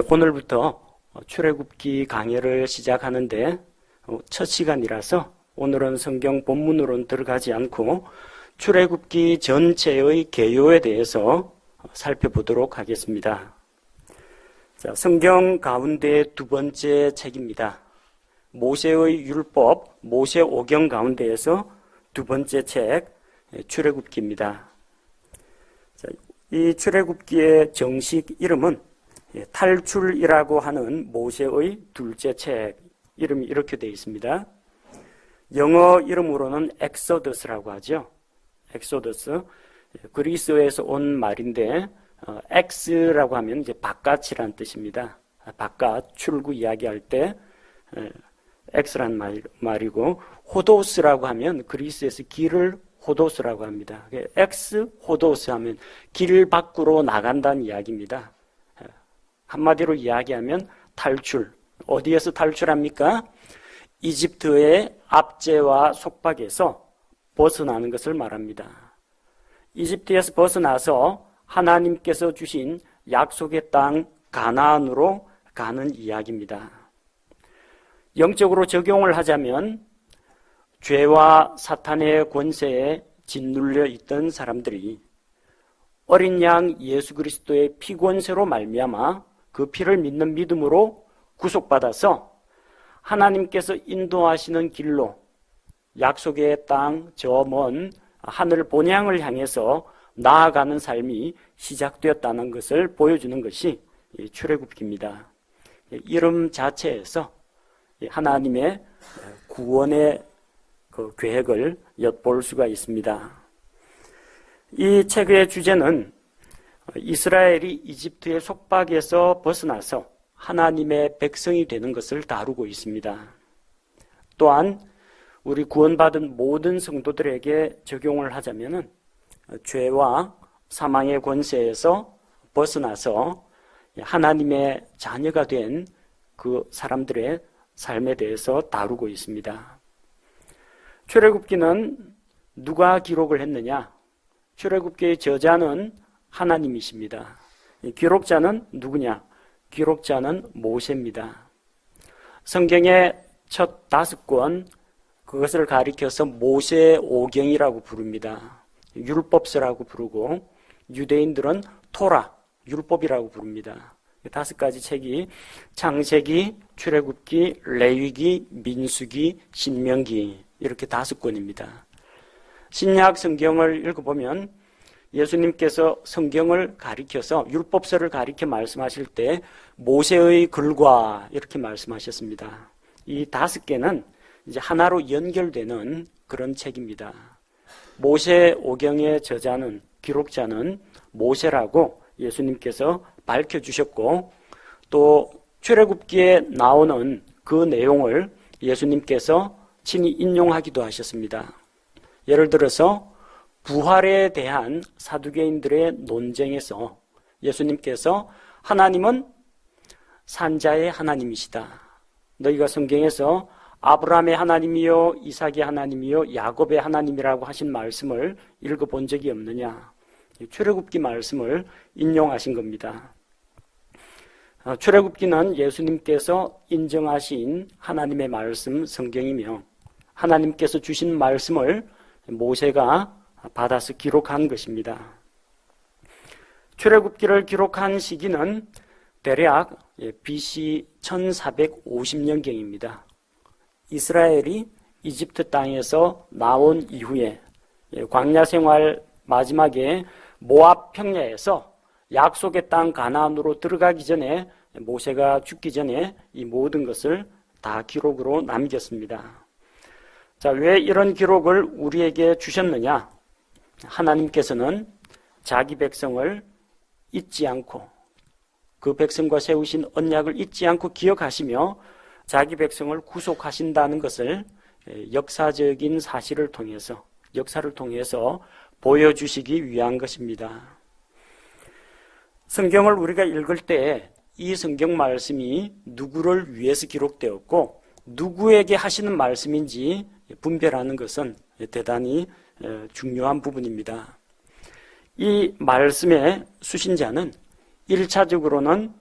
오늘부터 출애굽기 강의를 시작하는데 첫 시간이라서 오늘은 성경 본문으로는 들어가지 않고 출애굽기 전체의 개요에 대해서 살펴보도록 하겠습니다. 자, 성경 가운데 두 번째 책입니다. 모세의 율법, 모세오경 가운데에서 두 번째 책, 출애굽기입니다. 자, 이 출애굽기의 정식 이름은 탈출이라고 하는 모세의 둘째 책, 이름이 이렇게 되어 있습니다. 영어 이름으로는 엑소더스라고 하죠. 엑소더스. 그리스어에서 온 말인데 엑스라고 하면 이제 바깥이란 뜻입니다. 바깥, 출구 이야기할 때 엑스란 말이고, 호도스라고 하면 그리스에서 길을 호도스라고 합니다. 엑스 호도스 하면 길 밖으로 나간다는 이야기입니다. 한마디로 이야기하면 탈출. 어디에서 탈출합니까? 이집트의 압제와 속박에서 벗어나는 것을 말합니다. 이집트에서 벗어나서 하나님께서 주신 약속의 땅 가나안으로 가는 이야기입니다. 영적으로 적용을 하자면 죄와 사탄의 권세에 짓눌려 있던 사람들이 어린 양 예수 그리스도의 피 권세로 말미암아 그 피를 믿는 믿음으로 구속받아서 하나님께서 인도하시는 길로 약속의 땅 저 먼 하늘 본향을 향해서 나아가는 삶이 시작되었다는 것을 보여주는 것이 출애굽기입니다. 이름 자체에서 하나님의 구원의 그 계획을 엿볼 수가 있습니다. 이 책의 주제는 이스라엘이 이집트의 속박에서 벗어나서 하나님의 백성이 되는 것을 다루고 있습니다. 또한 우리 구원받은 모든 성도들에게 적용을 하자면 죄와 사망의 권세에서 벗어나서 하나님의 자녀가 된 그 사람들의 삶에 대해서 다루고 있습니다. 출애굽기는 누가 기록을 했느냐? 출애굽기의 저자는 하나님이십니다. 기록자는 누구냐? 기록자는 모세입니다. 성경의 첫 5권, 그것을 가리켜서 모세오경이라고 부릅니다. 율법서라고 부르고, 유대인들은 토라, 율법이라고 부릅니다. 5가지 책이 창세기, 출애굽기, 레위기, 민수기, 신명기, 이렇게 5권입니다. 신약 성경을 읽어보면 예수님께서 성경을 가리켜서 율법서를 가리켜 말씀하실 때 모세의 글과 이렇게 말씀하셨습니다. 이 5개는 이제 하나로 연결되는 그런 책입니다. 모세오경의 저자는, 기록자는 모세라고 예수님께서 밝혀주셨고, 또 출애굽기에 나오는 그 내용을 예수님께서 친히 인용하기도 하셨습니다. 예를 들어서 부활에 대한 사두개인들의 논쟁에서 예수님께서 하나님은 산자의 하나님이시다. 너희가 성경에서 아브라함의 하나님이요 이삭의 하나님이요 야곱의 하나님이라고 하신 말씀을 읽어본 적이 없느냐. 출애굽기 말씀을 인용하신 겁니다. 출애굽기는 예수님께서 인정하신 하나님의 말씀 성경이며 하나님께서 주신 말씀을 모세가 받아서 기록한 것입니다. 출애굽기를 기록한 시기는 대략 BC 1450년경입니다. 이스라엘이 이집트 땅에서 나온 이후에 광야 생활 마지막에 모압 평야에서 약속의 땅 가나안으로 들어가기 전에 모세가 죽기 전에 이 모든 것을 다 기록으로 남겼습니다. 자, 왜 이런 기록을 우리에게 주셨느냐? 하나님께서는 자기 백성을 잊지 않고 그 백성과 세우신 언약을 잊지 않고 기억하시며 자기 백성을 구속하신다는 것을 역사적인 사실을 통해서, 역사를 통해서 보여주시기 위한 것입니다. 성경을 우리가 읽을 때 이 성경 말씀이 누구를 위해서 기록되었고 누구에게 하시는 말씀인지 분별하는 것은 대단히 중요한 부분입니다. 이 말씀의 수신자는 1차적으로는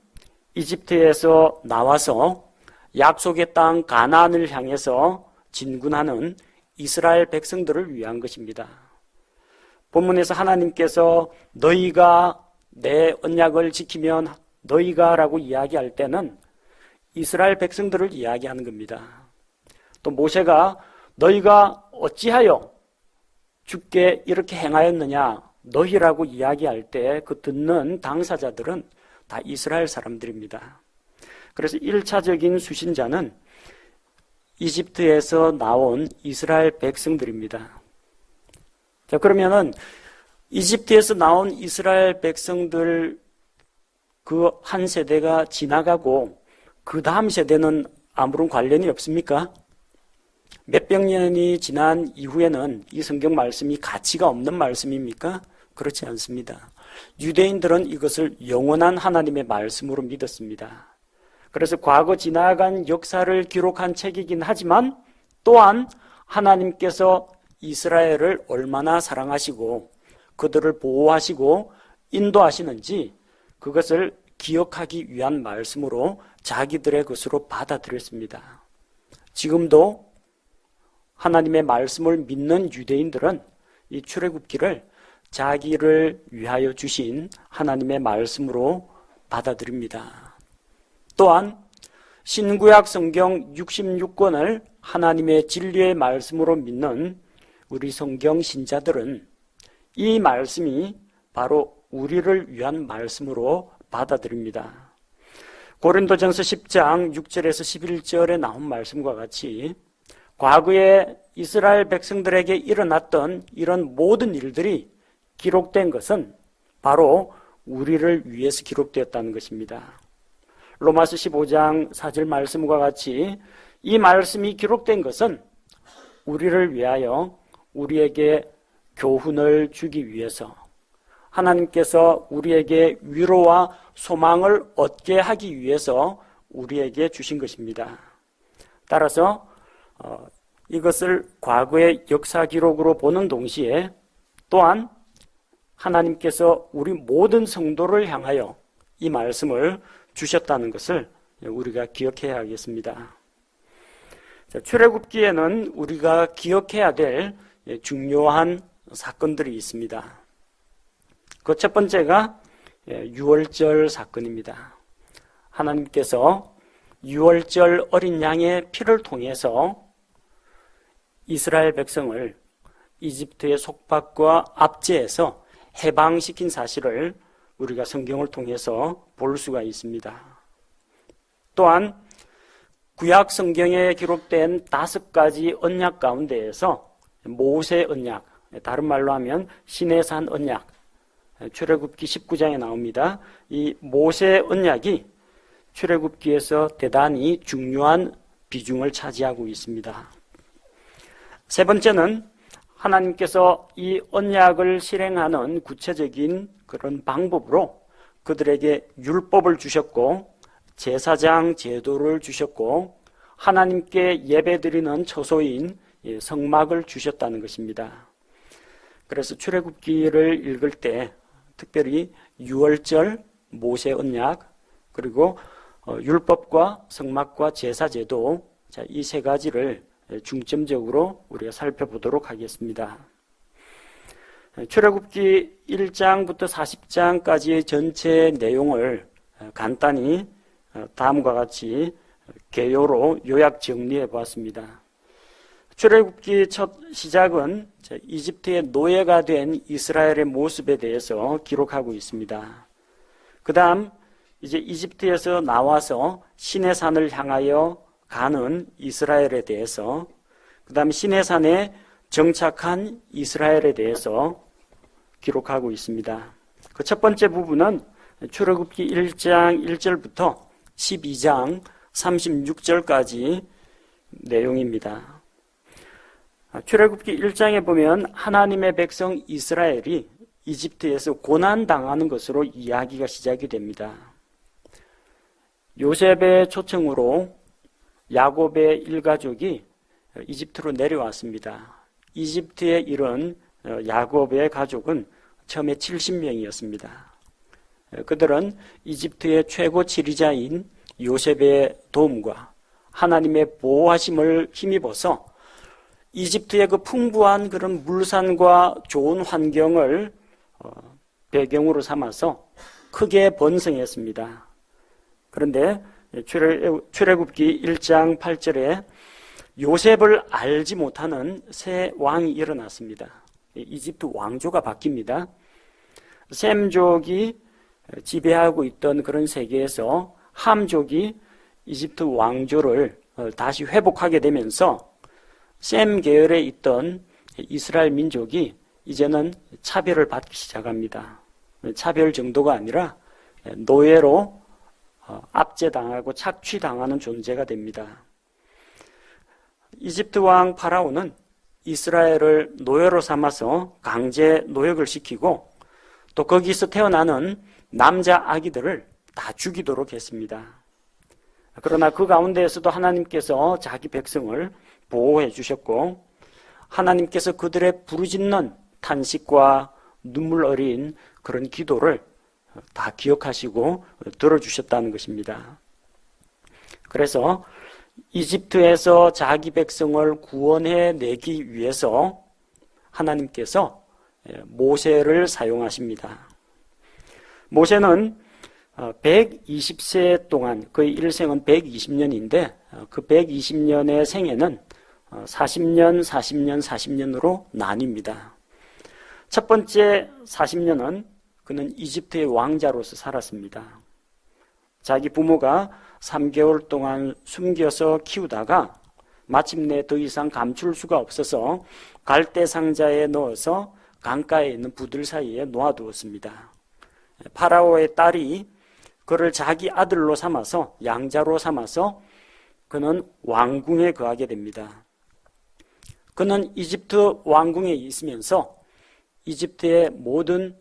이집트에서 나와서 약속의 땅 가나안을 향해서 진군하는 이스라엘 백성들을 위한 것입니다. 본문에서 하나님께서 너희가 내 언약을 지키면 너희가 라고 이야기할 때는 이스라엘 백성들을 이야기하는 겁니다. 또 모세가 너희가 어찌하여 주께 이렇게 행하였느냐 너희라고 이야기할 때 그 듣는 당사자들은 다 이스라엘 사람들입니다. 그래서 1차적인 수신자는 이집트에서 나온 이스라엘 백성들입니다. 자, 그러면은 이집트에서 나온 이스라엘 백성들 그 한 세대가 지나가고 그 다음 세대는 아무런 관련이 없습니까? 몇백 년이 지난 이후에는 이 성경 말씀이 가치가 없는 말씀입니까? 그렇지 않습니다. 유대인들은 이것을 영원한 하나님의 말씀으로 믿었습니다. 그래서 과거 지나간 역사를 기록한 책이긴 하지만 또한 하나님께서 이스라엘을 얼마나 사랑하시고 그들을 보호하시고 인도하시는지 그것을 기억하기 위한 말씀으로 자기들의 것으로 받아들였습니다. 지금도 하나님의 말씀을 믿는 유대인들은 이 출애굽기를 자기를 위하여 주신 하나님의 말씀으로 받아들입니다. 또한 신구약 성경 66권을 하나님의 진리의 말씀으로 믿는 우리 성경 신자들은 이 말씀이 바로 우리를 위한 말씀으로 받아들입니다. 고린도전서 10장 6절에서 11절에 나온 말씀과 같이 과거에 이스라엘 백성들에게 일어났던 이런 모든 일들이 기록된 것은 바로 우리를 위해서 기록되었다는 것입니다. 로마서 15장 4절 말씀과 같이 이 말씀이 기록된 것은 우리를 위하여 우리에게 교훈을 주기 위해서 하나님께서 우리에게 위로와 소망을 얻게 하기 위해서 우리에게 주신 것입니다. 따라서 이것을 과거의 역사 기록으로 보는 동시에 또한 하나님께서 우리 모든 성도를 향하여 이 말씀을 주셨다는 것을 우리가 기억해야 하겠습니다. 출애굽기에는 우리가 기억해야 될 중요한 사건들이 있습니다. 그 첫 번째가 유월절 사건입니다. 하나님께서 유월절 어린 양의 피를 통해서 이스라엘 백성을 이집트의 속박과 압제에서 해방시킨 사실을 우리가 성경을 통해서 볼 수가 있습니다. 또한 구약 성경에 기록된 5가지 언약 가운데에서 모세 언약, 다른 말로 하면 시내산 언약, 출애굽기 19장에 나옵니다. 이 모세 언약이 출애굽기에서 대단히 중요한 비중을 차지하고 있습니다. 세 번째는 하나님께서 이 언약을 실행하는 구체적인 그런 방법으로 그들에게 율법을 주셨고 제사장 제도를 주셨고 하나님께 예배드리는 처소인 성막을 주셨다는 것입니다. 그래서 출애굽기를 읽을 때 특별히 유월절, 모세 언약, 그리고 율법과 성막과 제사 제도, 이 세 가지를 중점적으로 우리가 살펴보도록 하겠습니다. 출애굽기 1장부터 40장까지의 전체 내용을 간단히 다음과 같이 개요로 요약 정리해 보았습니다. 출애굽기 첫 시작은 이집트의 노예가 된 이스라엘의 모습에 대해서 기록하고 있습니다. 그 다음 이제 이집트에서 나와서 시내산을 향하여 가는 이스라엘에 대해서, 그 다음 시내산에 정착한 이스라엘에 대해서 기록하고 있습니다. 그 첫 번째 부분은 출애굽기 1장 1절부터 12장 36절까지 내용입니다. 출애굽기 1장에 보면 하나님의 백성 이스라엘이 이집트에서 고난당하는 것으로 이야기가 시작이 됩니다. 요셉의 초청으로 야곱의 일가족이 이집트로 내려왔습니다. 이집트에 이른 야곱의 가족은 처음에 70명이었습니다. 그들은 이집트의 최고 지리자인 요셉의 도움과 하나님의 보호하심을 힘입어서 이집트의 그 풍부한 그런 물산과 좋은 환경을 배경으로 삼아서 크게 번성했습니다. 그런데 출애굽기 1장 8절에 요셉을 알지 못하는 새 왕이 일어났습니다. 이집트 왕조가 바뀝니다. 셈족이 지배하고 있던 그런 세계에서 함족이 이집트 왕조를 다시 회복하게 되면서 셈 계열에 있던 이스라엘 민족이 이제는 차별을 받기 시작합니다. 차별 정도가 아니라 노예로 압제당하고 착취당하는 존재가 됩니다. 이집트 왕 파라오는 이스라엘을 노예로 삼아서 강제 노역을 시키고 또 거기서 태어나는 남자 아기들을 다 죽이도록 했습니다. 그러나 그 가운데에서도 하나님께서 자기 백성을 보호해 주셨고 하나님께서 그들의 부르짖는 탄식과 눈물 어린 그런 기도를 다 기억하시고 들어주셨다는 것입니다. 그래서 이집트에서 자기 백성을 구원해 내기 위해서 하나님께서 모세를 사용하십니다. 모세는 120세 동안 그의 일생은 120년인데 그 120년의 생애는 40년, 40년, 40년으로 나뉩니다. 첫 번째 40년은 그는 이집트의 왕자로서 살았습니다. 자기 부모가 3개월 동안 숨겨서 키우다가 마침내 더 이상 감출 수가 없어서 갈대 상자에 넣어서 강가에 있는 부들 사이에 놓아두었습니다. 파라오의 딸이 그를 자기 아들로 삼아서 양자로 삼아서 그는 왕궁에 거하게 됩니다. 그는 이집트 왕궁에 있으면서 이집트의 모든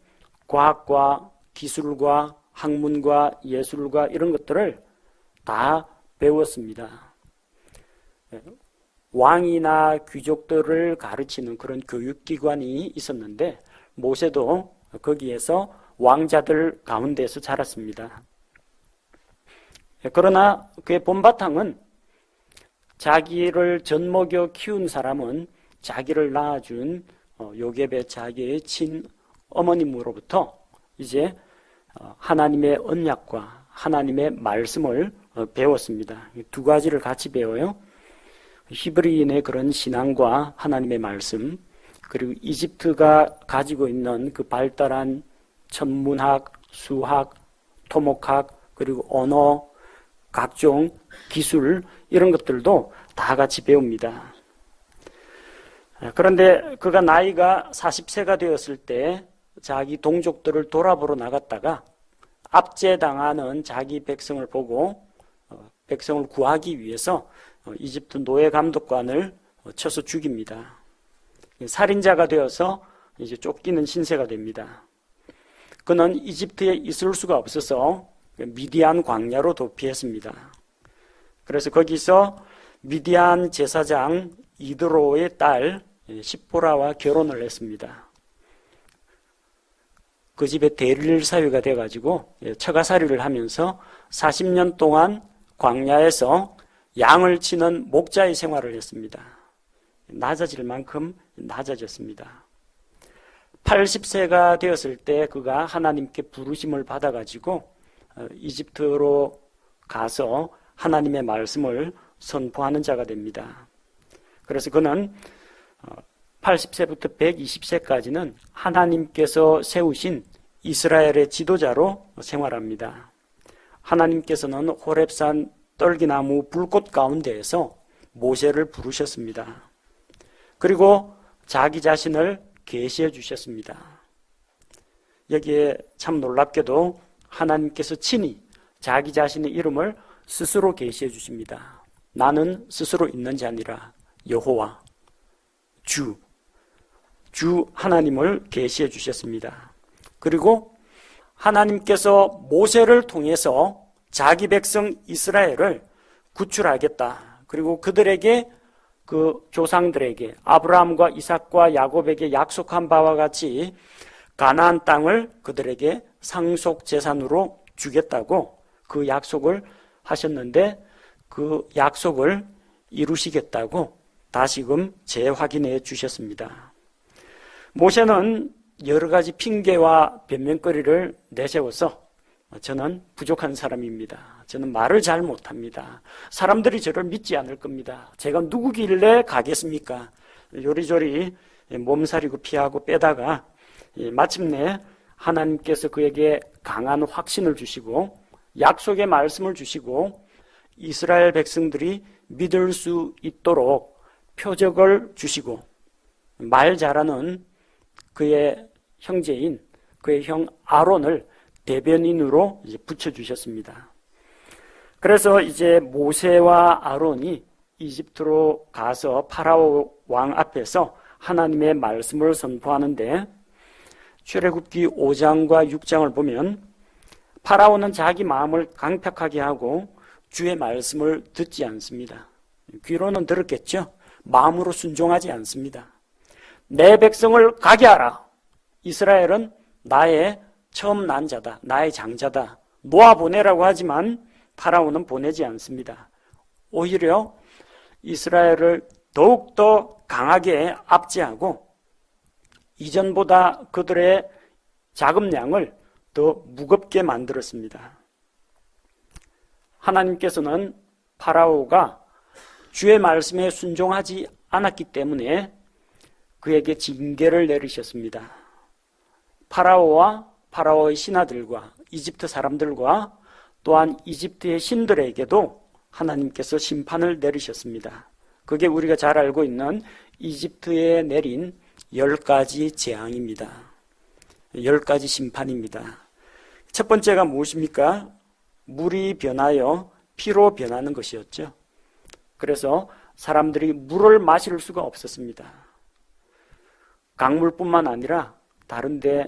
과학과 기술과 학문과 예술과 이런 것들을 다 배웠습니다. 왕이나 귀족들을 가르치는 그런 교육기관이 있었는데 모세도 거기에서 왕자들 가운데서 자랐습니다. 그러나 그의 본바탕은 자기를 젖먹여 키운 사람은 자기를 낳아준 요셉의 자기의 친어머님으로부터 이제 하나님의 언약과 하나님의 말씀을 배웠습니다. 두 가지를 같이 배워요. 히브리인의 그런 신앙과 하나님의 말씀, 그리고 이집트가 가지고 있는 그 발달한 천문학, 수학, 토목학, 그리고 언어, 각종 기술 이런 것들도 다 같이 배웁니다. 그런데 그가 나이가 40세가 되었을 때 자기 동족들을 돌아보러 나갔다가 압제당하는 자기 백성을 보고 백성을 구하기 위해서 이집트 노예 감독관을 쳐서 죽입니다. 살인자가 되어서 이제 쫓기는 신세가 됩니다. 그는 이집트에 있을 수가 없어서 미디안 광야로 도피했습니다. 그래서 거기서 미디안 제사장 이드로의 딸 십보라와 결혼을 했습니다. 그 집에 대릴 사위가 돼가지고 처가살이를 하면서 40년 동안 광야에서 양을 치는 목자의 생활을 했습니다. 낮아질 만큼 낮아졌습니다. 80세가 되었을 때 그가 하나님께 부르심을 받아가지고 이집트로 가서 하나님의 말씀을 선포하는 자가 됩니다. 그래서 그는 80세부터 120세까지는 하나님께서 세우신 이스라엘의 지도자로 생활합니다. 하나님께서는 호렙산 떨기나무 불꽃 가운데에서 모세를 부르셨습니다. 그리고 자기 자신을 계시해 주셨습니다. 여기에 참 놀랍게도 하나님께서 친히 자기 자신의 이름을 스스로 계시해 주십니다. 나는 스스로 있는 자 아니라 여호와, 주 하나님을 계시해 주셨습니다. 그리고 하나님께서 모세를 통해서 자기 백성 이스라엘을 구출하겠다. 그리고 그들에게 그 조상들에게 아브라함과 이삭과 야곱에게 약속한 바와 같이 가나안 땅을 그들에게 상속 재산으로 주겠다고 그 약속을 하셨는데 그 약속을 이루시겠다고 다시금 재확인해 주셨습니다. 모세는 여러 가지 핑계와 변명거리를 내세워서 저는 부족한 사람입니다. 저는 말을 잘 못합니다. 사람들이 저를 믿지 않을 겁니다. 제가 누구길래 가겠습니까? 요리조리 몸살이고 피하고 빼다가 마침내 하나님께서 그에게 강한 확신을 주시고 약속의 말씀을 주시고 이스라엘 백성들이 믿을 수 있도록 표적을 주시고 말 잘하는 그의 형제인 그의 형 아론을 대변인으로 붙여주셨습니다. 그래서 이제 모세와 아론이 이집트로 가서 파라오 왕 앞에서 하나님의 말씀을 선포하는데 출애굽기 5장과 6장을 보면 파라오는 자기 마음을 강팍하게 하고 주의 말씀을 듣지 않습니다. 귀로는 들었겠죠. 마음으로 순종하지 않습니다. 내 백성을 가게 하라. 이스라엘은 나의 처음 난 자다. 나의 장자다. 놓아보내라고 하지만 파라오는 보내지 않습니다. 오히려 이스라엘을 더욱더 강하게 압제하고 이전보다 그들의 자금량을 더 무겁게 만들었습니다. 하나님께서는 파라오가 주의 말씀에 순종하지 않았기 때문에 그에게 징계를 내리셨습니다. 파라오와 파라오의 신하들과 이집트 사람들과 또한 이집트의 신들에게도 하나님께서 심판을 내리셨습니다. 그게 우리가 잘 알고 있는 이집트에 내린 10가지 재앙입니다. 10가지 심판입니다. 첫 번째가 무엇입니까? 물이 변하여 피로 변하는 것이었죠. 그래서 사람들이 물을 마실 수가 없었습니다. 강물뿐만 아니라 다른데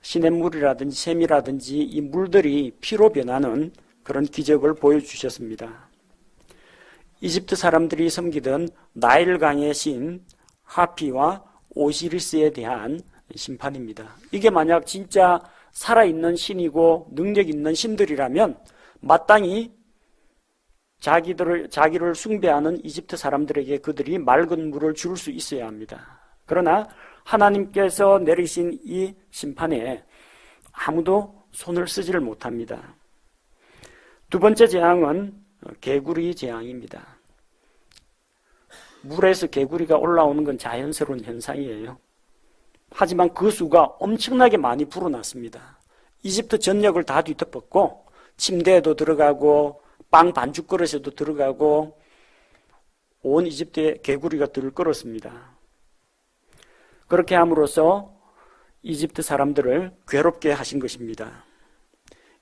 시냇물이라든지 샘이라든지 이 물들이 피로 변하는 그런 기적을 보여주셨습니다. 이집트 사람들이 섬기던 나일강의 신 하피와 오시리스에 대한 심판입니다. 이게 만약 진짜 살아있는 신이고 능력 있는 신들이라면 마땅히 자기를 숭배하는 이집트 사람들에게 그들이 맑은 물을 줄 수 있어야 합니다. 그러나 하나님께서 내리신 이 심판에 아무도 손을 쓰지를 못합니다. 두 번째 재앙은 개구리 재앙입니다. 물에서 개구리가 올라오는 건 자연스러운 현상이에요. 하지만 그 수가 엄청나게 많이 불어났습니다. 이집트 전역을 다 뒤덮었고 침대에도 들어가고 빵 반죽 그릇에도 들어가고 온 이집트에 개구리가 들끓었습니다. 그렇게 함으로써 이집트 사람들을 괴롭게 하신 것입니다.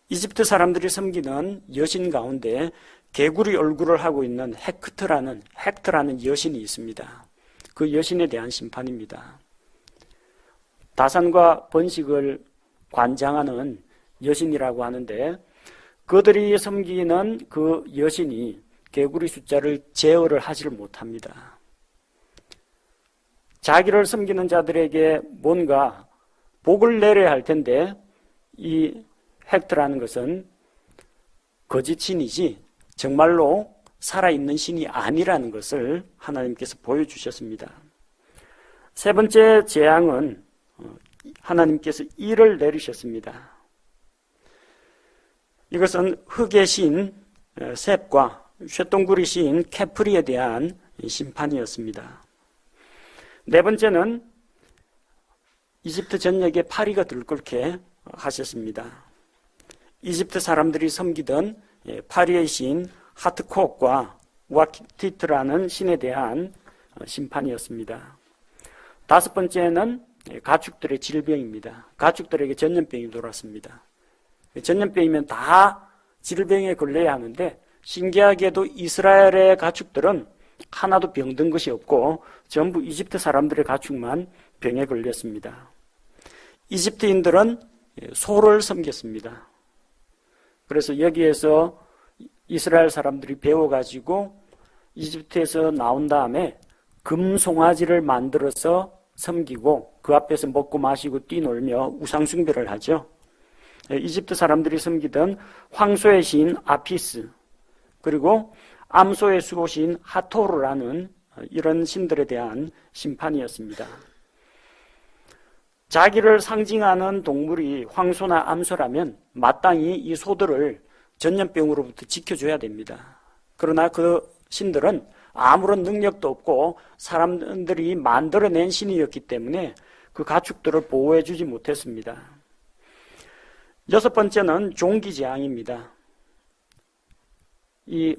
이집트 사람들이 섬기는 여신 가운데 개구리 얼굴을 하고 있는 헥트라는 여신이 있습니다. 그 여신에 대한 심판입니다. 다산과 번식을 관장하는 여신이라고 하는데 그들이 섬기는 그 여신이 개구리 숫자를 제어를 하지를 못합니다. 자기를 섬기는 자들에게 뭔가 복을 내려야 할 텐데 이 헥트라는 것은 거짓 신이지 정말로 살아있는 신이 아니라는 것을 하나님께서 보여주셨습니다. 세 번째 재앙은 하나님께서 이를 내리셨습니다. 이것은 흙의 신 셋과 쇠똥구리 신 케프리에 대한 심판이었습니다. 네 번째는 이집트 전역에 파리가 들끓게 하셨습니다. 이집트 사람들이 섬기던 파리의 신 하트콕과 우아티트라는 신에 대한 심판이었습니다. 다섯 번째는 가축들의 질병입니다. 가축들에게 전염병이 돌았습니다. 전염병이면 다 질병에 걸려야 하는데 신기하게도 이스라엘의 가축들은 하나도 병든 것이 없고 전부 이집트 사람들의 가축만 병에 걸렸습니다. 이집트인들은 소를 섬겼습니다. 그래서 여기에서 이스라엘 사람들이 배워가지고 이집트에서 나온 다음에 금송아지를 만들어서 섬기고 그 앞에서 먹고 마시고 뛰놀며 우상숭배를 하죠. 이집트 사람들이 섬기던 황소의 신 아피스, 그리고 암소의 수호신 하토르라는 이런 신들에 대한 심판이었습니다. 자기를 상징하는 동물이 황소나 암소라면 마땅히 이 소들을 전염병으로부터 지켜줘야 됩니다. 그러나 그 신들은 아무런 능력도 없고 사람들이 만들어낸 신이었기 때문에 그 가축들을 보호해주지 못했습니다. 여섯 번째는 종기재앙입니다. 이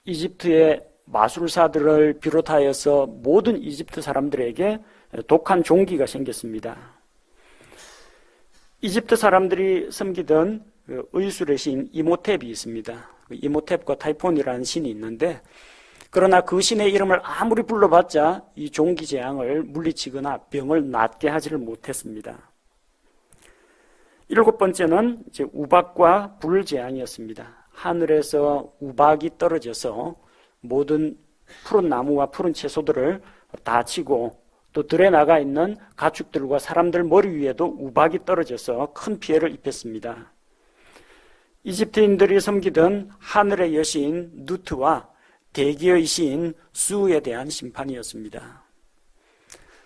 이집트의 마술사들을 비롯하여서 모든 이집트 사람들에게 독한 종기가 생겼습니다. 이집트 사람들이 섬기던 의술의 신 이모텝이 있습니다. 이모텝과 타이폰이라는 신이 있는데, 그러나 그 신의 이름을 아무리 불러봤자 이 종기재앙을 물리치거나 병을 낫게 하지를 못했습니다. 일곱 번째는 이제 우박과 불재앙이었습니다. 하늘에서 우박이 떨어져서 모든 푸른 나무와 푸른 채소들을 다 치고 또 들에 나가 있는 가축들과 사람들 머리 위에도 우박이 떨어져서 큰 피해를 입혔습니다. 이집트인들이 섬기던 하늘의 여신 누트와 대기의 신 수에 대한 심판이었습니다.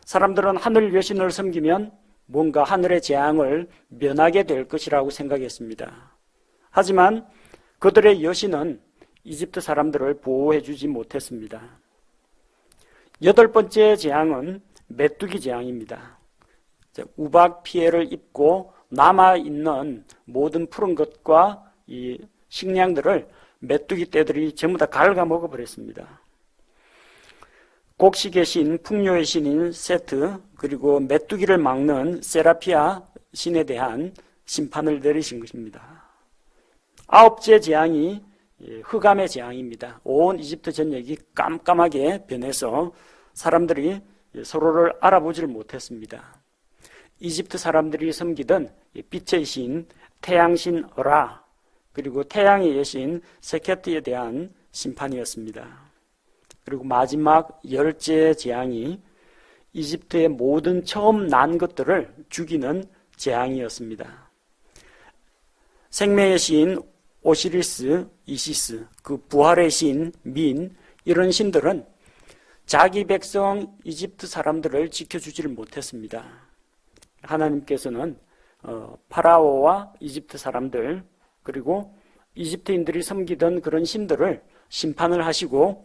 사람들은 하늘 여신을 섬기면 뭔가 하늘의 재앙을 면하게 될 것이라고 생각했습니다. 하지만 그들의 여신은 이집트 사람들을 보호해주지 못했습니다. 여덟 번째 재앙은 메뚜기 재앙입니다. 우박 피해를 입고 남아있는 모든 푸른 것과 이 식량들을 메뚜기 떼들이 전부 다 갉아먹어 버렸습니다. 곡식의 신, 풍요의 신인 세트, 그리고 메뚜기를 막는 세라피아 신에 대한 심판을 내리신 것입니다. 아홉째 재앙이 흑암의 재앙입니다. 온 이집트 전역이 깜깜하게 변해서 사람들이 서로를 알아보지를 못했습니다. 이집트 사람들이 섬기던 빛의 신, 태양신 라, 그리고 태양의 여신 세케트에 대한 심판이었습니다. 그리고 마지막 열째 재앙이 이집트의 모든 처음 난 것들을 죽이는 재앙이었습니다. 생명의 신 오시리스, 이시스, 그 부활의 신 민, 이런 신들은 자기 백성 이집트 사람들을 지켜주지를 못했습니다. 하나님께서는 파라오와 이집트 사람들, 그리고 이집트인들이 섬기던 그런 신들을 심판을 하시고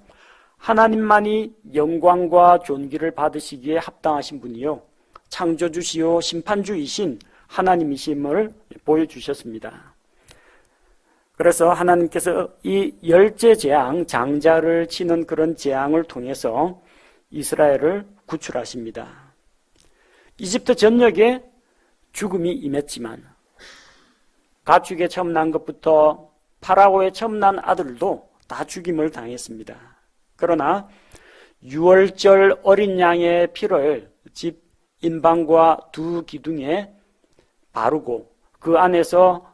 하나님만이 영광과 존귀를 받으시기에 합당하신 분이요 창조주시요 심판주이신 하나님이심을 보여주셨습니다. 그래서 하나님께서 이 열째 재앙, 장자를 치는 그런 재앙을 통해서 이스라엘을 구출하십니다. 이집트 전역에 죽음이 임했지만 가축에 처음 난 것부터 파라오의 처음 난 아들도 다 죽임을 당했습니다. 그러나 유월절 어린 양의 피를 집 인방과 두 기둥에 바르고 그 안에서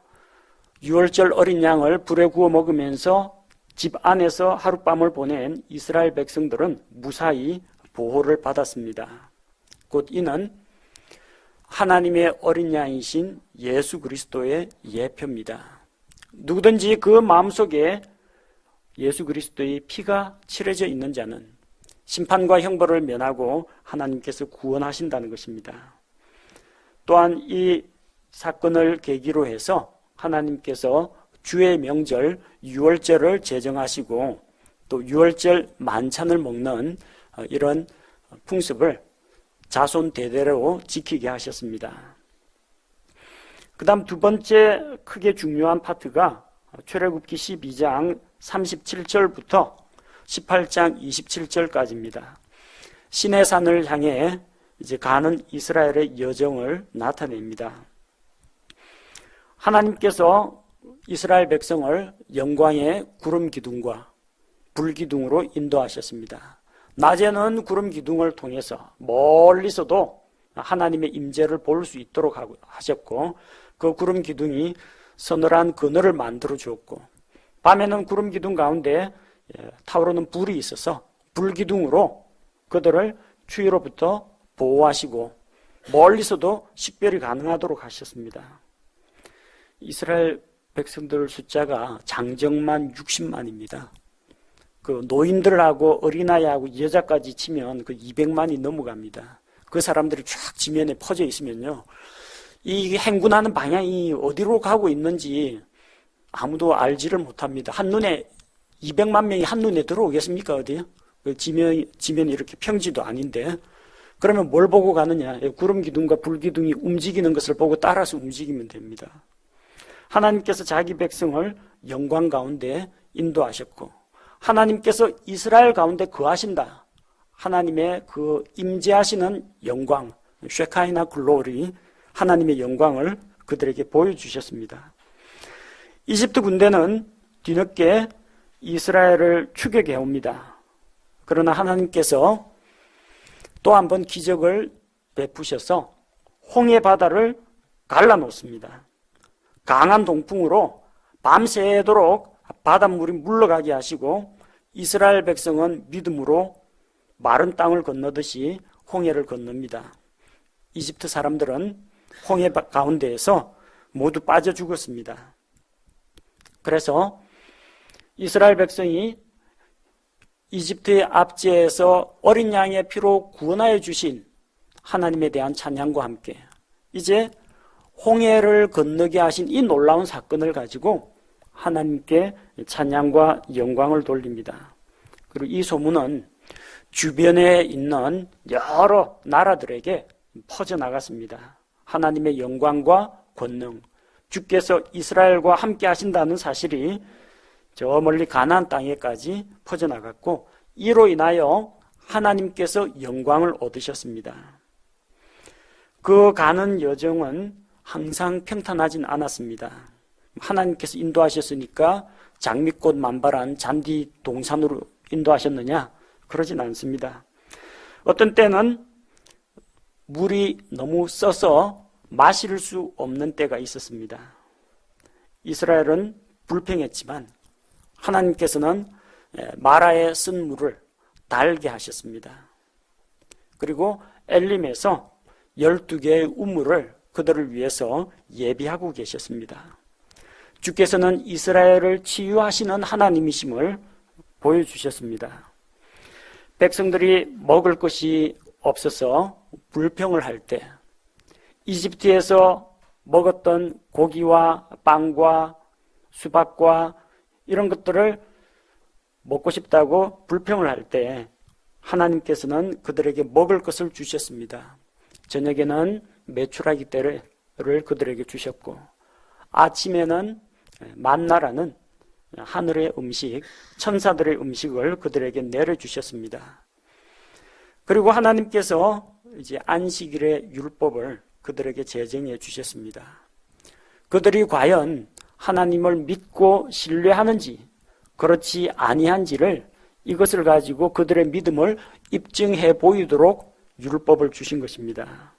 유월절 어린 양을 불에 구워 먹으면서 집 안에서 하룻밤을 보낸 이스라엘 백성들은 무사히 보호를 받았습니다. 곧 이는 하나님의 어린 양이신 예수 그리스도의 예표입니다. 누구든지 그 마음속에 예수 그리스도의 피가 칠해져 있는 자는 심판과 형벌을 면하고 하나님께서 구원하신다는 것입니다. 또한 이 사건을 계기로 해서 하나님께서 주의 명절 유월절을 제정하시고 또 유월절 만찬을 먹는 이런 풍습을 자손 대대로 지키게 하셨습니다. 그 다음 두 번째 크게 중요한 파트가 출애굽기 12장 37절부터 18장 27절까지입니다. 시내산을 향해 이제 가는 이스라엘의 여정을 나타냅니다. 하나님께서 이스라엘 백성을 영광의 구름 기둥과 불 기둥으로 인도하셨습니다. 낮에는 구름 기둥을 통해서 멀리서도 하나님의 임재를 볼 수 있도록 하셨고 그 구름 기둥이 서늘한 그늘을 만들어 주었고 밤에는 구름 기둥 가운데 타오르는 불이 있어서 불 기둥으로 그들을 추위로부터 보호하시고 멀리서도 식별이 가능하도록 하셨습니다. 이스라엘 백성들 숫자가 장정만 60만입니다. 그 노인들하고 어린아이하고 여자까지 치면 그 200만이 넘어갑니다. 그 사람들이 쫙 지면에 퍼져 있으면요, 이 행군하는 방향이 어디로 가고 있는지 아무도 알지를 못합니다. 한눈에 200만 명이 한눈에 들어오겠습니까? 어디요? 그 지면이 이렇게 평지도 아닌데. 그러면 뭘 보고 가느냐? 구름 기둥과 불 기둥이 움직이는 것을 보고 따라서 움직이면 됩니다. 하나님께서 자기 백성을 영광 가운데 인도하셨고, 하나님께서 이스라엘 가운데 거하신다. 하나님의 그 임재하시는 영광, 쉐카이나 글로리, 하나님의 영광을 그들에게 보여주셨습니다. 이집트 군대는 뒤늦게 이스라엘을 추격해 옵니다. 그러나 하나님께서 또 한 번 기적을 베푸셔서 홍해 바다를 갈라놓습니다. 강한 동풍으로 밤새도록 바닷물이 물러가게 하시고 이스라엘 백성은 믿음으로 마른 땅을 건너듯이 홍해를 건넙니다. 이집트 사람들은 홍해 가운데에서 모두 빠져 죽었습니다. 그래서 이스라엘 백성이 이집트의 압제에서 어린 양의 피로 구원하여 주신 하나님에 대한 찬양과 함께 이제 홍해를 건너게 하신 이 놀라운 사건을 가지고 하나님께 찬양과 영광을 돌립니다. 그리고 이 소문은 주변에 있는 여러 나라들에게 퍼져나갔습니다. 하나님의 영광과 권능, 주께서 이스라엘과 함께 하신다는 사실이 저 멀리 가나안 땅에까지 퍼져나갔고, 이로 인하여 하나님께서 영광을 얻으셨습니다. 그 가는 여정은 항상 평탄하진 않았습니다. 하나님께서 인도하셨으니까 장미꽃 만발한 잔디 동산으로 인도하셨느냐? 그러진 않습니다. 어떤 때는 물이 너무 써서 마실 수 없는 때가 있었습니다. 이스라엘은 불평했지만 하나님께서는 마라에 쓴 물을 달게 하셨습니다. 그리고 엘림에서 12개의 우물을 그들을 위해서 예비하고 계셨습니다. 주께서는 이스라엘을 치유하시는 하나님이심을 보여주셨습니다. 백성들이 먹을 것이 없어서 불평을 할 때 이집트에서 먹었던 고기와 빵과 수박과 이런 것들을 먹고 싶다고 불평을 할 때 하나님께서는 그들에게 먹을 것을 주셨습니다. 저녁에는 메추라기 떼를 그들에게 주셨고, 아침에는 만나라는 하늘의 음식, 천사들의 음식을 그들에게 내려주셨습니다. 그리고 하나님께서 이제 안식일의 율법을 그들에게 제정해 주셨습니다. 그들이 과연 하나님을 믿고 신뢰하는지 그렇지 아니한지를, 이것을 가지고 그들의 믿음을 입증해 보이도록 율법을 주신 것입니다.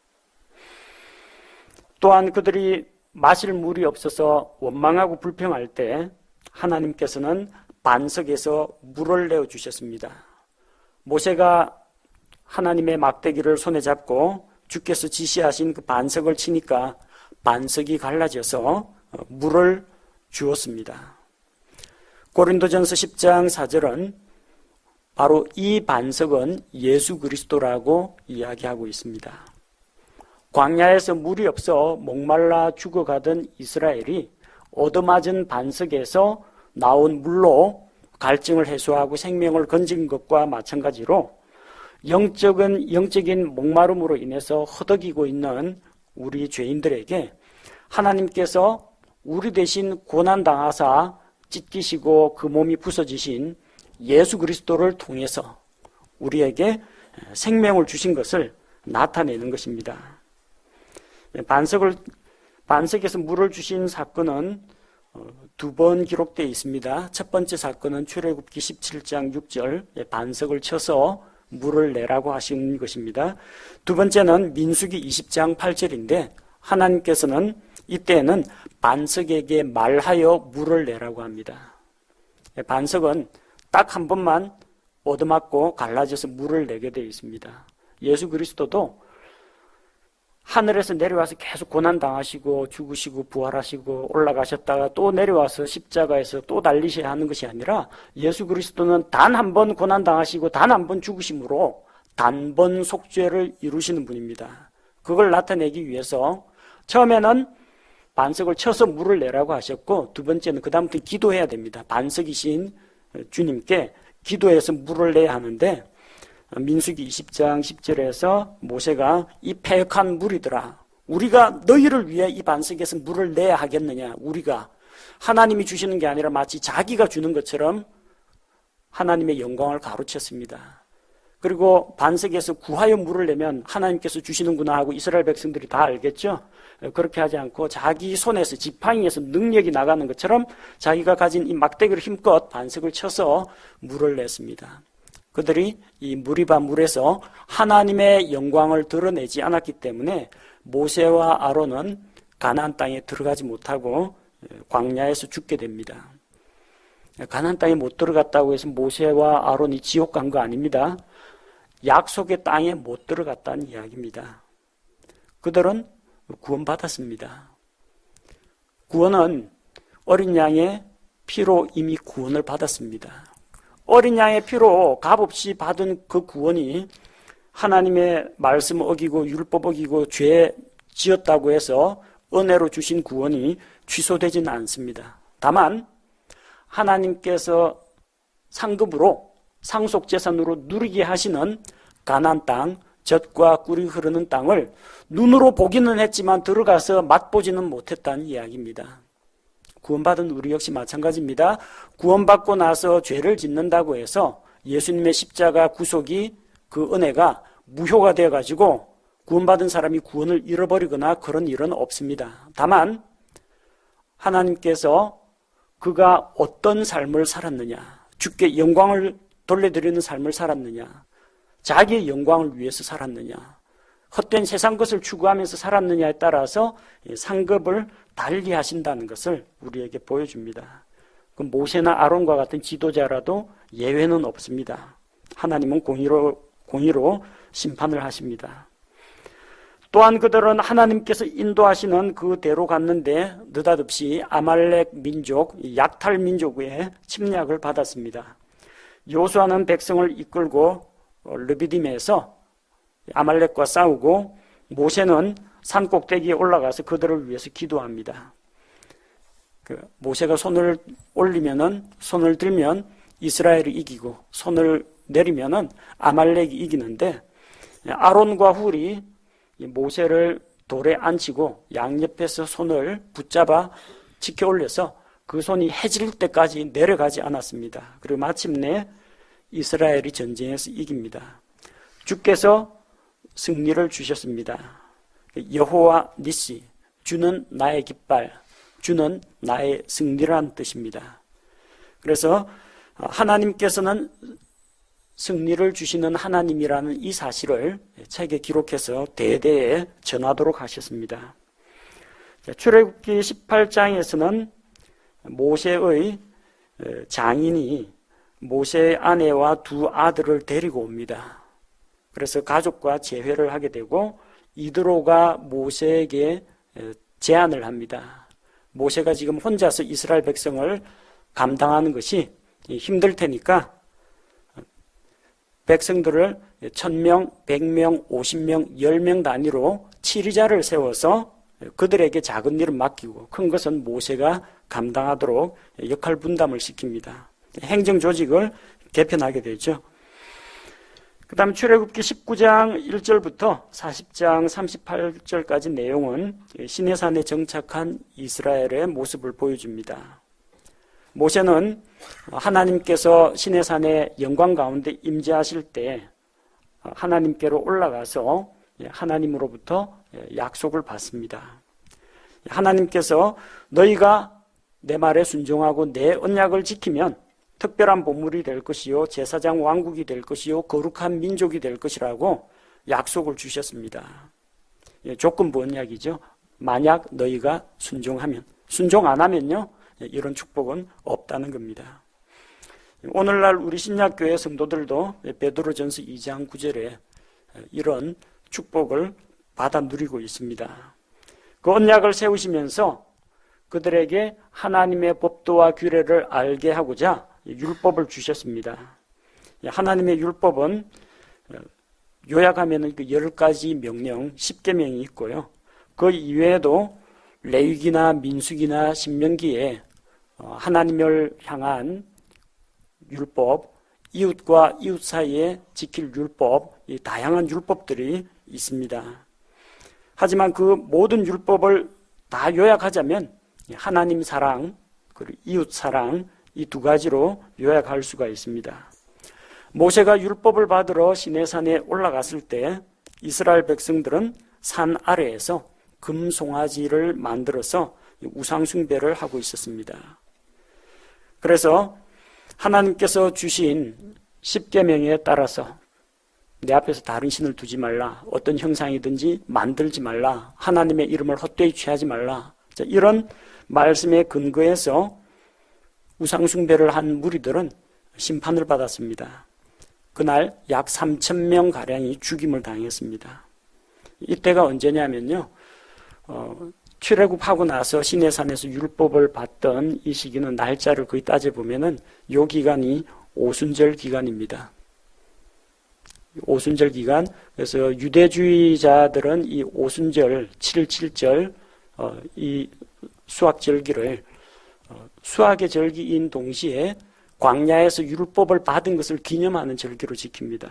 또한 그들이 마실 물이 없어서 원망하고 불평할 때 하나님께서는 반석에서 물을 내어 주셨습니다. 모세가 하나님의 막대기를 손에 잡고 주께서 지시하신 그 반석을 치니까 반석이 갈라져서 물을 주었습니다. 고린도전서 10장 4절은 바로 이 반석은 예수 그리스도라고 이야기하고 있습니다. 광야에서 물이 없어 목말라 죽어가던 이스라엘이 얻어맞은 반석에서 나온 물로 갈증을 해소하고 생명을 건진 것과 마찬가지로 영적인 목마름으로 인해서 허덕이고 있는 우리 죄인들에게 하나님께서 우리 대신 고난당하사 찢기시고 그 몸이 부서지신 예수 그리스도를 통해서 우리에게 생명을 주신 것을 나타내는 것입니다. 반석에서 물을 주신 사건은 두 번 기록되어 있습니다. 첫 번째 사건은 출애굽기 17장 6절 반석을 쳐서 물을 내라고 하신 것입니다. 두 번째는 민수기 20장 8절인데 하나님께서는 이때는 반석에게 말하여 물을 내라고 합니다. 반석은 딱 한 번만 얻어맞고 갈라져서 물을 내게 되어 있습니다. 예수 그리스도도 하늘에서 내려와서 계속 고난당하시고 죽으시고 부활하시고 올라가셨다가 또 내려와서 십자가에서 또 달리셔야 하는 것이 아니라 예수 그리스도는 단 한 번 고난당하시고 단 한 번 죽으심으로 단번 속죄를 이루시는 분입니다. 그걸 나타내기 위해서 처음에는 반석을 쳐서 물을 내라고 하셨고, 두 번째는 그 다음부터 기도해야 됩니다. 반석이신 주님께 기도해서 물을 내야 하는데, 민수기 20장 10절에서 모세가 이 패역한 물이더라, 우리가 너희를 위해 이 반석에서 물을 내야 하겠느냐. 우리가 하나님이 주시는 게 아니라 마치 자기가 주는 것처럼 하나님의 영광을 가로챘습니다. 그리고 반석에서 구하여 물을 내면 하나님께서 주시는구나 하고 이스라엘 백성들이 다 알겠죠. 그렇게 하지 않고 자기 손에서 지팡이에서 능력이 나가는 것처럼 자기가 가진 이 막대기를 힘껏 반석을 쳐서 물을 냈습니다. 그들이 이 무리바 물에서 하나님의 영광을 드러내지 않았기 때문에 모세와 아론은 가나안 땅에 들어가지 못하고 광야에서 죽게 됩니다. 가나안 땅에 못 들어갔다고 해서 모세와 아론이 지옥 간 거 아닙니다. 약속의 땅에 못 들어갔다는 이야기입니다. 그들은 구원받았습니다. 구원은 어린 양의 피로 이미 구원을 받았습니다. 어린 양의 피로 값없이 받은 그 구원이 하나님의 말씀 어기고 율법 어기고 죄 지었다고 해서 은혜로 주신 구원이 취소되지는 않습니다. 다만 하나님께서 상급으로 상속재산으로 누리게 하시는 가나안 땅, 젖과 꿀이 흐르는 땅을 눈으로 보기는 했지만 들어가서 맛보지는 못했다는 이야기입니다. 구원받은 우리 역시 마찬가지입니다. 구원받고 나서 죄를 짓는다고 해서 예수님의 십자가 구속이 그 은혜가 무효가 되어가지고 구원받은 사람이 구원을 잃어버리거나 그런 일은 없습니다. 다만 하나님께서 그가 어떤 삶을 살았느냐, 주께 영광을 돌려드리는 삶을 살았느냐, 자기의 영광을 위해서 살았느냐, 헛된 세상 것을 추구하면서 살았느냐에 따라서 상급을 달리 하신다는 것을 우리에게 보여줍니다. 그 모세나 아론과 같은 지도자라도 예외는 없습니다. 하나님은 공의로 심판을 하십니다. 또한 그들은 하나님께서 인도하시는 그 대로 갔는데 느닷없이 아말렉 민족, 약탈 민족의 침략을 받았습니다. 요수아는 백성을 이끌고 르비딤에서 아말렉과 싸우고 모세는 산 꼭대기에 올라가서 그들을 위해서 기도합니다. 모세가 손을 들면 이스라엘이 이기고 손을 내리면은 아말렉이 이기는데, 아론과 훌이 모세를 돌에 앉히고 양옆에서 손을 붙잡아 지켜 올려서 그 손이 해질 때까지 내려가지 않았습니다. 그리고 마침내 이스라엘이 전쟁에서 이깁니다. 주께서 승리를 주셨습니다. 여호와 니시, 주는 나의 깃발, 주는 나의 승리라는 뜻입니다. 그래서 하나님께서는 승리를 주시는 하나님이라는 이 사실을 책에 기록해서 대대에 전하도록 하셨습니다. 출애굽기 18장에서는 모세의 장인이 모세의 아내와 두 아들을 데리고 옵니다. 그래서 가족과 재회를 하게 되고 이드로가 모세에게 제안을 합니다. 모세가 지금 혼자서 이스라엘 백성을 감당하는 것이 힘들 테니까 백성들을 1000명, 100명, 50명, 10명 단위로 치리자를 세워서 그들에게 작은 일을 맡기고 큰 것은 모세가 감당하도록 역할 분담을 시킵니다. 행정 조직을 개편하게 되죠. 그 다음 출애굽기 19장 1절부터 40장 38절까지 내용은 시내산에 정착한 이스라엘의 모습을 보여줍니다. 모세는 하나님께서 시내산의 영광 가운데 임재하실 때 하나님께로 올라가서 하나님으로부터 약속을 받습니다. 하나님께서 너희가 내 말에 순종하고 내 언약을 지키면 특별한 보물이 될 것이요 제사장 왕국이 될 것이요 거룩한 민족이 될 것이라고 약속을 주셨습니다. 조건부 언약이죠. 만약 너희가 순종하면, 순종 안 하면요 이런 축복은 없다는 겁니다. 오늘날 우리 신약교회 성도들도 베드로전서 2장 9절에 이런 축복을 받아 누리고 있습니다. 그 언약을 세우시면서 그들에게 하나님의 법도와 규례를 알게 하고자 율법을 주셨습니다. 하나님의 율법은 요약하면 그 10가지 명령, 10계명이 있고요. 그 이외에도 레위기나 민수기나 신명기에 하나님을 향한 율법, 이웃과 이웃 사이에 지킬 율법, 이 다양한 율법들이 있습니다. 하지만 그 모든 율법을 다 요약하자면 하나님 사랑, 그리고 이웃 사랑, 이 두 가지로 요약할 수가 있습니다. 모세가 율법을 받으러 시내산에 올라갔을 때 이스라엘 백성들은 산 아래에서 금송아지를 만들어서 우상숭배를 하고 있었습니다. 그래서 하나님께서 주신 10계명에 따라서 내 앞에서 다른 신을 두지 말라, 어떤 형상이든지 만들지 말라, 하나님의 이름을 헛되이 취하지 말라, 이런 말씀에 근거해서 우상숭배를 한 무리들은 심판을 받았습니다. 그날 약 3,000명가량이 죽임을 당했습니다. 이때가 언제냐면요, 출애굽하고 나서 시내산에서 율법을 받던 이 시기는 날짜를 거의 따져보면은 요 기간이 오순절 기간입니다. 오순절 기간. 그래서 유대주의자들은 이 오순절 7.7절 이 수학절기를 수학의 절기인 동시에 광야에서 율법을 받은 것을 기념하는 절기로 지킵니다.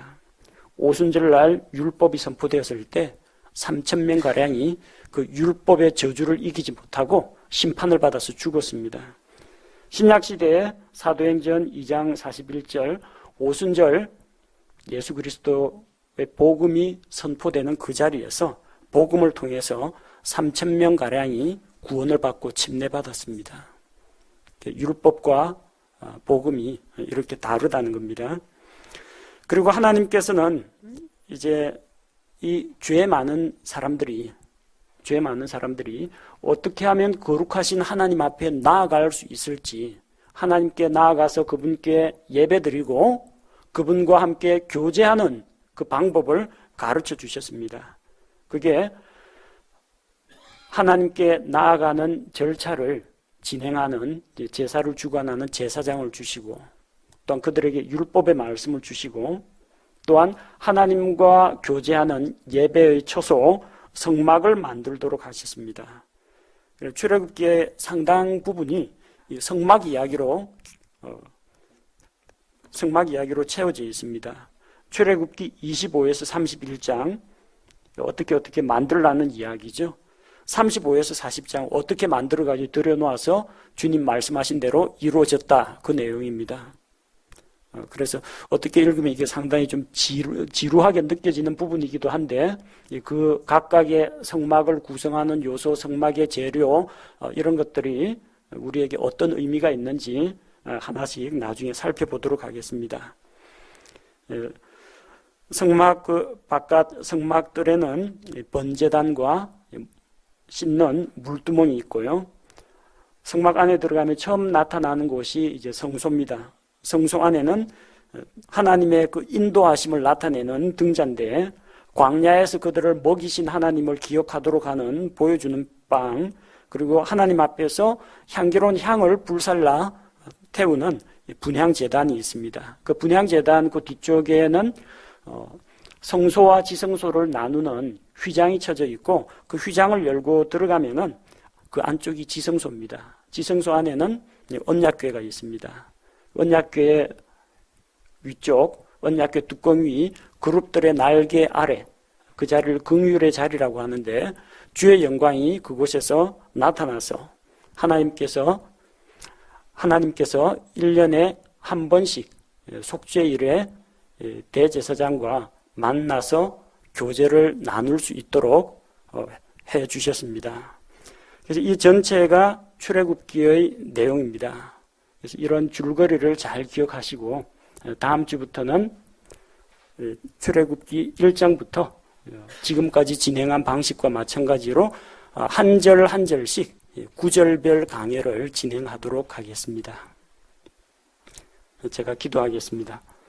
오순절날 율법이 선포되었을 때 3,000명가량이 그 율법의 저주를 이기지 못하고 심판을 받아서 죽었습니다. 신약시대에 사도행전 2장 41절 오순절 예수 그리스도의 복음이 선포되는 그 자리에서 복음을 통해서 3,000명가량이 구원을 받고 침례받았습니다. 율법과 복음이 이렇게 다르다는 겁니다. 그리고 하나님께서는 이제 이 죄 많은 사람들이 어떻게 하면 거룩하신 하나님 앞에 나아갈 수 있을지, 하나님께 나아가서 그분께 예배드리고 그분과 함께 교제하는 그 방법을 가르쳐 주셨습니다. 그게 하나님께 나아가는 절차를 진행하는 제사를 주관하는 제사장을 주시고, 또한 그들에게 율법의 말씀을 주시고, 또한 하나님과 교제하는 예배의 처소 성막을 만들도록 하셨습니다. 출애굽기의 상당 부분이 성막 이야기로 채워져 있습니다. 출애굽기 25에서 31장 어떻게 만들라는 이야기죠. 35에서 40장 어떻게 만들어가지고 들여놓아서 주님 말씀하신 대로 이루어졌다, 그 내용입니다. 그래서 어떻게 읽으면 이게 상당히 좀 지루하게 느껴지는 부분이기도 한데, 그 각각의 성막을 구성하는 요소, 성막의 재료, 이런 것들이 우리에게 어떤 의미가 있는지 하나씩 나중에 살펴보도록 하겠습니다. 성막 바깥 성막들에는 번제단과 씻는 물두멍이 있고요. 성막 안에 들어가면 처음 나타나는 곳이 이제 성소입니다. 성소 안에는 하나님의 그 인도하심을 나타내는 등잔대, 광야에서 그들을 먹이신 하나님을 기억하도록 하는 보여주는 빵, 그리고 하나님 앞에서 향기로운 향을 불살라 태우는 분향제단이 있습니다. 그 분향제단 그 뒤쪽에는 성소와 지성소를 나누는 휘장이 쳐져 있고, 그 휘장을 열고 들어가면은 그 안쪽이 지성소입니다. 지성소 안에는 언약궤가 있습니다. 언약궤의 위쪽, 언약궤 뚜껑 위 그룹들의 날개 아래, 그 자리를 긍휼의 자리라고 하는데, 주의 영광이 그곳에서 나타나서 하나님께서 1년에 한 번씩 속죄일에 대제사장과 만나서 교제를 나눌 수 있도록 해 주셨습니다. 그래서 이 전체가 출애굽기의 내용입니다. 그래서 이런 줄거리를 잘 기억하시고 다음 주부터는 출애굽기 1장부터 지금까지 진행한 방식과 마찬가지로 한 절 한 절씩 구절별 강해를 진행하도록 하겠습니다. 제가 기도하겠습니다.